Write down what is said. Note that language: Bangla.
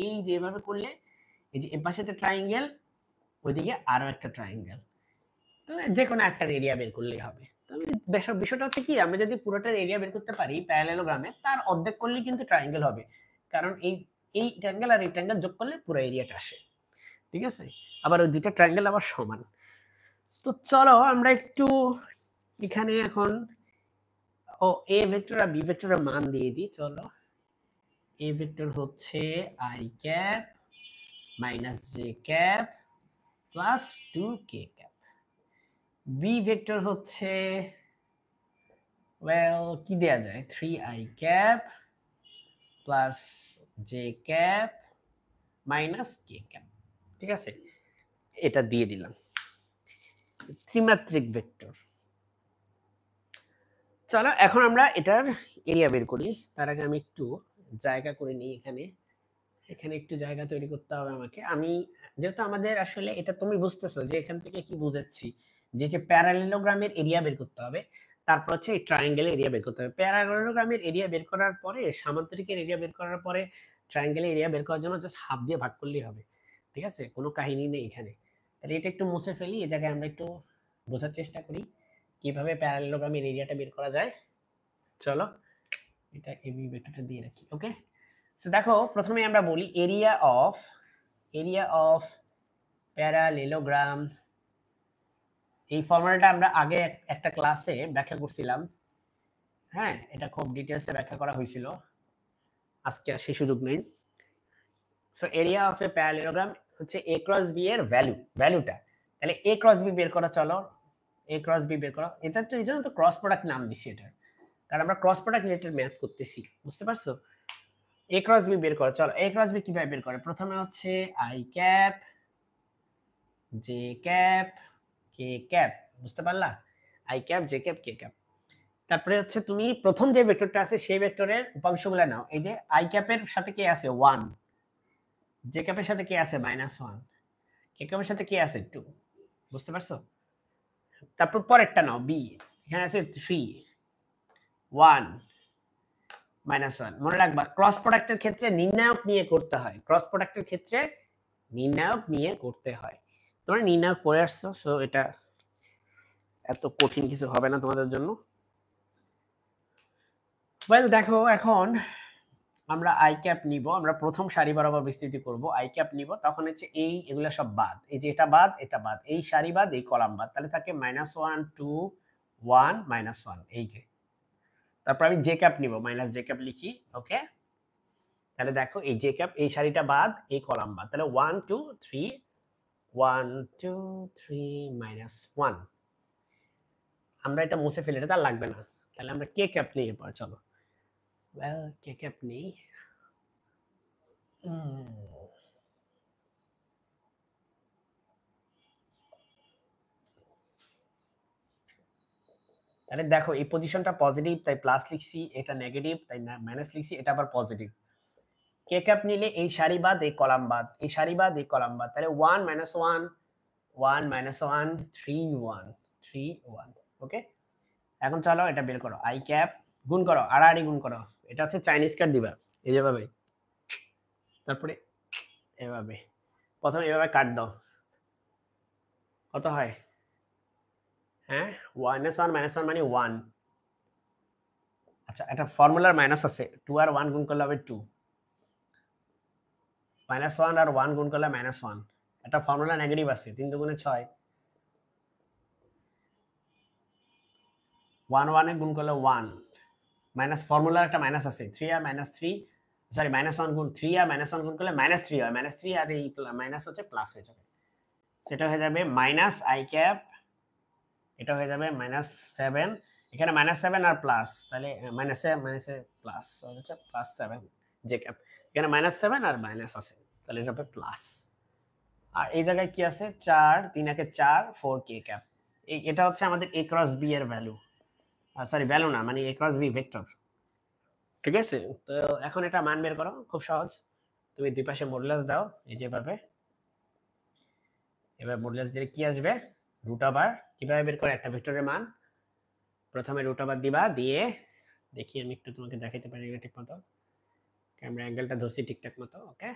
এই যে এভাবে করলে এই যে এর পাশে একটা ট্রায়াঙ্গেল, ওইদিকে আরো একটা ট্রায়াঙ্গেল, তো যে কোনো একটার এরিয়া বের করলেই হবে। তবে বিষয়টা হচ্ছে কি, আমরা যদি পুরোটার এরিয়া বের করতে পারি প্যারালেলোগ্রামে, তার অর্ধেক করলেই কিন্তু ট্রায়াঙ্গেল হবে, কারণ এই ট্রায়াঙ্গেল আর এই ট্রায়াঙ্গেল যোগ করলে পুরো এরিয়াটা আসে। ঠিক আছে, আবার ওই দুটো ট্রায়াঙ্গেল আবার সমান। তো চলো আমরা একটু এখানে এখন এ ভেক্টর আর বি ভেক্টরের মান দিয়ে দিই। চলো, এ ভেক্টর হচ্ছে i cap minus J cap plus 2k cap, B vector হচ্ছে কি দেয়া যায়, 3i cap plus J cap minus K cap. ঠিক আছে, এটা দিয়ে দিলাম ত্রিমাত্রিক ভেক্টর। চলো এখন আমরা এটার এরিয়া বের করি। তার আগে আমি একটু জায়গা করে নিই, এখানে একটু জায়গা তৈরি করতে হবে আমাকে। আমি যেহেতু আমাদের আসলে এটা তুমি বুঝতেছো যে এখান থেকে কি বুঝাচ্ছি, যে প্যারালেলোগ্রামের এরিয়া বের করতে হবে, তারপর হচ্ছে এই ট্রায়াঙ্গেলের এরিয়া বের করতে হবে। প্যারালেলোগ্রামের এরিয়া বের করার পরে সামান্তরিকের এরিয়া বের করার পরে ট্রায়াঙ্গেলের এরিয়া বের করার জন্য জাস্ট হাফ দিয়ে ভাগ করলেই হবে। ঠিক আছে, কোনো কাহিনী নেই এখানে। তাহলে এটা একটু মুছে ফেলি, এই জায়গায় আমরা একটু বোঝার চেষ্টা করি কিভাবে প্যারালেলোগ্রামের এরিয়াটা বের করা যায়। চলো এটা এবি ভেক্টরটা দিয়ে রাখি। ওকে, সো দেখো প্রথমে আমরা বলি এরিয়া অফ প্যারালেলোগ্রাম। এই ফর্মুলাটা আমরা আগে একটা ক্লাসে ব্যাখ্যা করছিলাম। হ্যাঁ, এটা খুব ডিটেইলসে ব্যাখ্যা করা হয়েছিল, আজকে আর সেই সুযোগ নেই। So area of A parallelogram হচ্ছে a ক্রস b এর ভ্যালুটা। তাহলে a ক্রস b বের করা, চলো a ক্রস b বের করা। এটা তো এইজন্য তো ক্রস প্রোডাক্ট নাম দিছি এটা, কারণ আমরা ক্রস প্রোডাক্ট রিলেটেড ম্যাথ করতেছি, বুঝতে পারছো? a ক্রস b বের করা। চলো a ক্রস b কিভাবে বের করে, প্রথমে হচ্ছে i cap J cap K cap, বুঝতে পারলা? i cap J cap K cap. তারপরে হচ্ছে তুমি প্রথম যে ভেক্টরটা আছে সেই ভেক্টরের উপাংশগুলো নাও। এই যে i ক্যাপের সাথে কি আছে 1, জে ক্যাপের সাথে কি আছে -1, কে ক্যাপের সাথে কি আছে 2, বুঝতে পারছো? তারপর পরেরটা নাও বি, এখানে আছে 3, 1, -1। মনে রাখবা ক্রস প্রোডাক্টের ক্ষেত্রে নির্ণায়ক নিয়ে করতে হয়, ক্রস প্রোডাক্টের ক্ষেত্রে নির্ণায়ক নিয়ে করতে হয়। তোমরা নির্ণায়ক পড়ে আসছো, সো এটা এত কঠিন কিছু হবে না তোমাদের জন্য। ওয়েল দেখো, এখন আমরা i ক্যাপ নিব, আমরা প্রথম সারি বরাবর বিস্তৃতি করব, i ক্যাপ নিব, তখন হচ্ছে এগুলা সব বাদ, এই যে এটা বাদ, এটা বাদ, এই সারি বাদ, এই কলাম বাদ, তাহলে থাকে -1 2 1 -1, এই যে। তারপর আমি জে ক্যাপ নিব, মাইনাস জে ক্যাপ লিখি। ওকে, তাহলে দেখো এই জে ক্যাপ, এই সারিটা বাদ, এই কলাম বাদ, তাহলে 1 2 3 1 2 3 -1। আমরা এটা মুছে ফেলে, এটা আর লাগবে না। তাহলে আমরা কে ক্যাপ নিয়ে পড়ে, চলো ওয়েল কে ক্যাপ নেই। তাহলে দেখো এই পজিশনটা পজিটিভ তাই প্লাস লিখছি, এটা নেগেটিভ তাই মাইনাস লিখছি, এটা আবার পজিটিভ। কে ক্যাপ নিলে এই সারি বাদ, এই কলাম বাদ, এই সারি বাদ, এই কলাম বাদ, তাহলে 1 -1 1 -1 3 1 3 1। ওকে, এখন চলো এটা বের করো, i ক্যাপ গুণ করো, আড়াআড়ি গুণ করো, এটা হচ্ছে চাইনিজ কাট দিবা এই যেভাবে, তারপরে এভাবে, প্রথমে এভাবে কাট দাও, কত হয়? হ্যাঁ, -1 -1 মানে 1। আচ্ছা, এটা ফর্মুলার মাইনাস আছে, 2 আর 1 গুণ করলে হবে 2, -1 আর 1 গুণ করলে -1। এটা ফর্মুলা নেগেটিভ আছে, 3 2 6, 1 1 এ গুণ করলে 1, মাইনাস ফর্মুলার একটা মাইনাস আছে, 3 আর -3, সরি -1 গুণ 3 আর -1 গুণ করলে -3 হয়, -3 আর এই মাইনাস হচ্ছে প্লাস হয়ে যাবে, সেটা হয়ে যাবে -i ক্যাপ, এটা হয়ে যাবে -7, এখানে -7 আর প্লাস, তাহলে মাইনাসে প্লাস হচ্ছে +7 জে ক্যাপ, এখানে -7 আর মাইনাস আছে, তাহলে এটা হবে প্লাস। আর এই জায়গায় কি আছে, 4 3 একে 4 4 কে ক্যাপ। এটা হচ্ছে আমাদের a ক্রস b এর ভ্যালু, সরি ভ্যালু না, মানে a ক্রস b ভেক্টর। ঠিক আছে, তো এখন এটা মান বের করো, খুব সহজ। তুমি দুই পাশে মডুলাস দাও, এই যেভাবে, এবার মডুলাস দিলে কি আসবে, রুট ওভার। কিভাবে বের করে একটা ভেক্টরের মান, প্রথমে রুট ওভার দিবা, দিয়ে দেখি আমি একটু তোমাকে দেখাইতে পারি ঠিক মতো, ক্যামেরা অ্যাঙ্গেলটা ধরছি ঠিকঠাক মতো। ওকে,